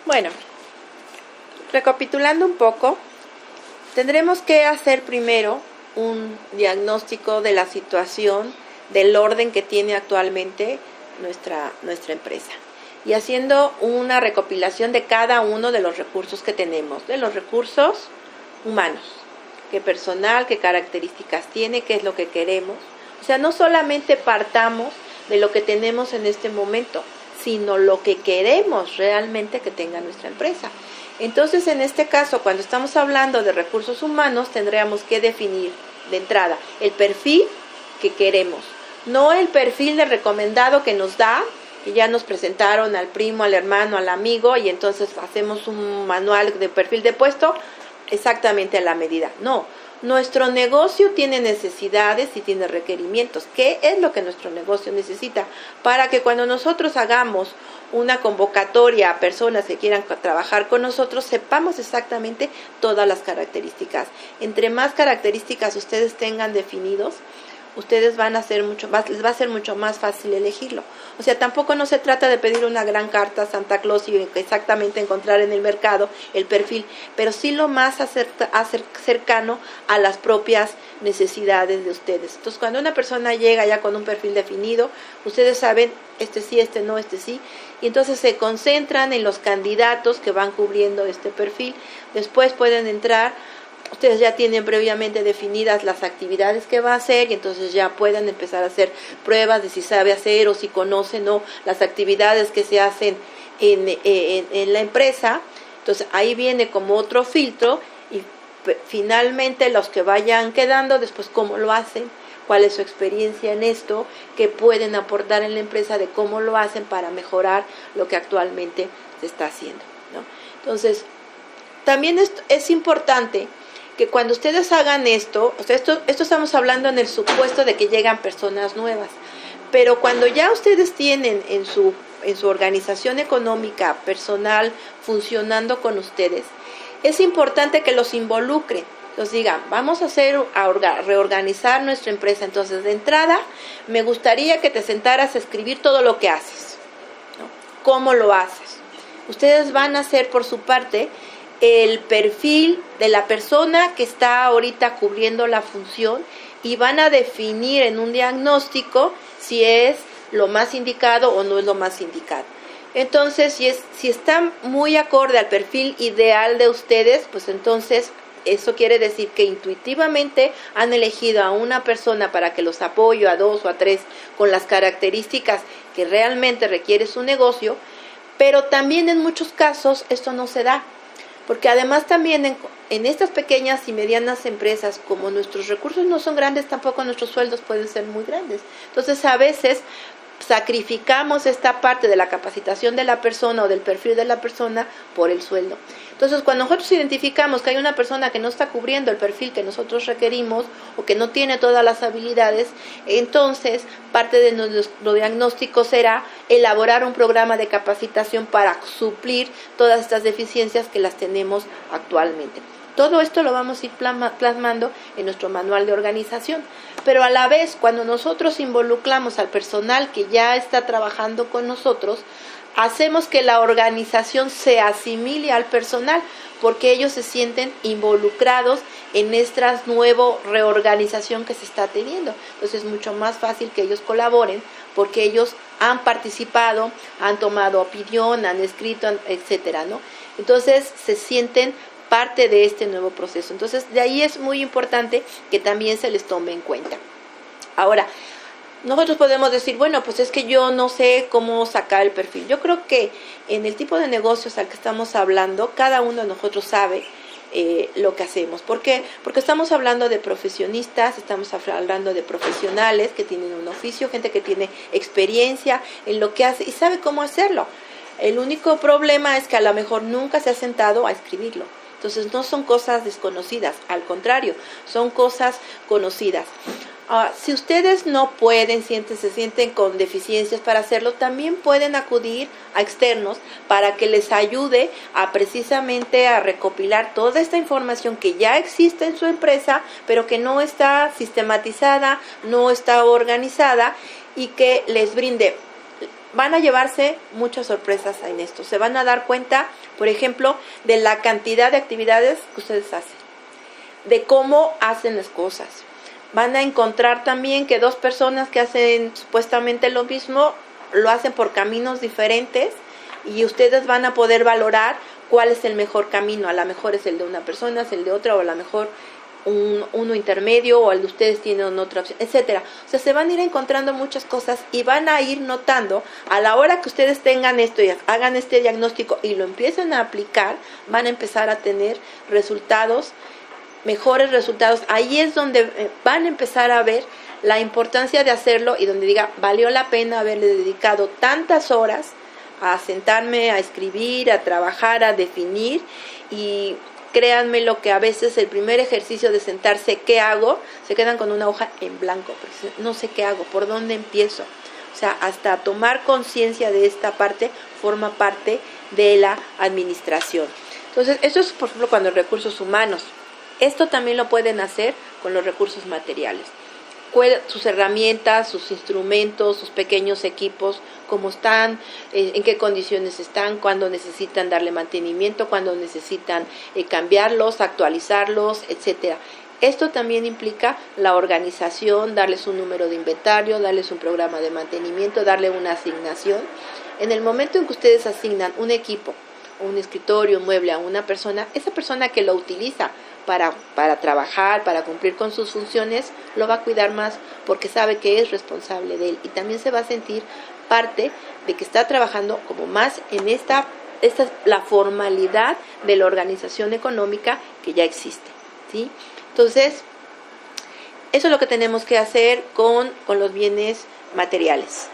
Bueno, recapitulando un poco, tendremos que hacer primero un diagnóstico de la situación, del orden que tiene actualmente nuestra empresa. Y haciendo una recopilación de cada uno de los recursos que tenemos, de los recursos humanos, qué personal, qué características tiene, qué es lo que queremos. O sea, no solamente partamos de lo que tenemos en este momento, sino lo que queremos realmente que tenga nuestra empresa. Entonces, en este caso, cuando estamos hablando de recursos humanos, tendríamos que definir de entrada el perfil que queremos, no el perfil del recomendado que nos da, que ya nos presentaron al primo, al hermano, al amigo, y entonces hacemos un manual de perfil de puesto exactamente a la medida. No, nuestro negocio tiene necesidades y tiene requerimientos. ¿Qué es lo que nuestro negocio necesita? Para que cuando nosotros hagamos una convocatoria a personas que quieran trabajar con nosotros, sepamos exactamente todas las características. Entre más características ustedes tengan definidos, ustedes van a ser les va a ser mucho más fácil elegirlo. O sea, tampoco no se trata de pedir una gran carta a Santa Claus y exactamente encontrar en el mercado el perfil, pero sí lo más cercano a las propias necesidades de ustedes. Entonces, cuando una persona llega ya con un perfil definido, ustedes saben, este sí, este no, este sí, y entonces se concentran en los candidatos que van cubriendo este perfil. Después pueden entrar. Ustedes ya tienen previamente definidas las actividades que va a hacer y entonces ya pueden empezar a hacer pruebas de si sabe hacer o si conoce no las actividades que se hacen en la empresa. Entonces ahí viene como otro filtro y finalmente los que vayan quedando, después cómo lo hacen, cuál es su experiencia en esto, qué pueden aportar en la empresa de cómo lo hacen para mejorar lo que actualmente se está haciendo, ¿no? Entonces, también es importante que cuando ustedes hagan esto, o sea, esto estamos hablando en el supuesto de que llegan personas nuevas, pero cuando ya ustedes tienen en su organización económica personal funcionando con ustedes, es importante que los involucren, los digan, vamos a reorganizar nuestra empresa. Entonces, de entrada, me gustaría que te sentaras a escribir todo lo que haces, ¿no? ¿Cómo lo haces? Ustedes van a hacer por su parte el perfil de la persona que está ahorita cubriendo la función y van a definir en un diagnóstico si es lo más indicado o no es lo más indicado. Entonces, si está muy acorde al perfil ideal de ustedes, pues entonces eso quiere decir que intuitivamente han elegido a una persona para que los apoye, a 2 o a 3, con las características que realmente requiere su negocio, pero también en muchos casos esto no se da. Porque además también en estas pequeñas y medianas empresas, como nuestros recursos no son grandes, tampoco nuestros sueldos pueden ser muy grandes. Entonces, a veces sacrificamos esta parte de la capacitación de la persona o del perfil de la persona por el sueldo. Entonces, cuando nosotros identificamos que hay una persona que no está cubriendo el perfil que nosotros requerimos o que no tiene todas las habilidades, entonces parte de nuestro diagnóstico será elaborar un programa de capacitación para suplir todas estas deficiencias que las tenemos actualmente. Todo esto lo vamos a ir plasmando en nuestro manual de organización, pero a la vez, cuando nosotros involucramos al personal que ya está trabajando con nosotros, hacemos que la organización se asimile al personal, porque ellos se sienten involucrados en esta nueva reorganización que se está teniendo. Entonces es mucho más fácil que ellos colaboren, porque ellos han participado, han tomado opinión, han escrito, etcétera, ¿no? Entonces se sienten parte de este nuevo proceso. Entonces, de ahí es muy importante que también se les tome en cuenta. Ahora, nosotros podemos decir, bueno, pues es que yo no sé cómo sacar el perfil. Yo creo que en el tipo de negocios al que estamos hablando, cada uno de nosotros sabe lo que hacemos. ¿Por qué? Porque estamos hablando de profesionistas, estamos hablando de profesionales que tienen un oficio, gente que tiene experiencia en lo que hace y sabe cómo hacerlo. El único problema es que a lo mejor nunca se ha sentado a escribirlo. Entonces no son cosas desconocidas, al contrario, son cosas conocidas. Si ustedes no pueden, se sienten con deficiencias para hacerlo, también pueden acudir a externos para que les ayude a precisamente a recopilar toda esta información que ya existe en su empresa, pero que no está sistematizada, no está organizada y que les brinde van a llevarse muchas sorpresas en esto. Se van a dar cuenta, por ejemplo, de la cantidad de actividades que ustedes hacen, de cómo hacen las cosas. Van a encontrar también que dos personas que hacen supuestamente lo mismo, lo hacen por caminos diferentes, y ustedes van a poder valorar cuál es el mejor camino. A lo mejor es el de una persona, es el de otra, o a lo mejor uno intermedio, o el de ustedes tienen otra opción, etcétera. O sea, se van a ir encontrando muchas cosas y van a ir notando, a la hora que ustedes tengan esto y hagan este diagnóstico y lo empiecen a aplicar, van a empezar a tener resultados, mejores resultados. Ahí es donde van a empezar a ver la importancia de hacerlo, y donde diga, valió la pena haberle dedicado tantas horas a sentarme, a escribir, a trabajar, a definir. Y créanme lo que a veces el primer ejercicio de sentarse, ¿qué hago?, se quedan con una hoja en blanco, porque no sé qué hago, ¿por dónde empiezo? O sea, hasta tomar conciencia de esta parte forma parte de la administración. Entonces, esto es, por ejemplo, cuando recursos humanos. Esto también lo pueden hacer con los recursos materiales. Sus herramientas, sus instrumentos, sus pequeños equipos, cómo están, en qué condiciones están, cuándo necesitan darle mantenimiento, cuándo necesitan cambiarlos, actualizarlos, etcétera. Esto también implica la organización, darles un número de inventario, darles un programa de mantenimiento, darle una asignación. En el momento en que ustedes asignan un equipo, un escritorio, un mueble a una persona, esa persona que lo utiliza para trabajar, para cumplir con sus funciones, lo va a cuidar más, porque sabe que es responsable de él, y también se va a sentir parte de que está trabajando como más en esta es la formalidad de la organización económica que ya existe, ¿sí? Entonces, eso es lo que tenemos que hacer con los bienes materiales.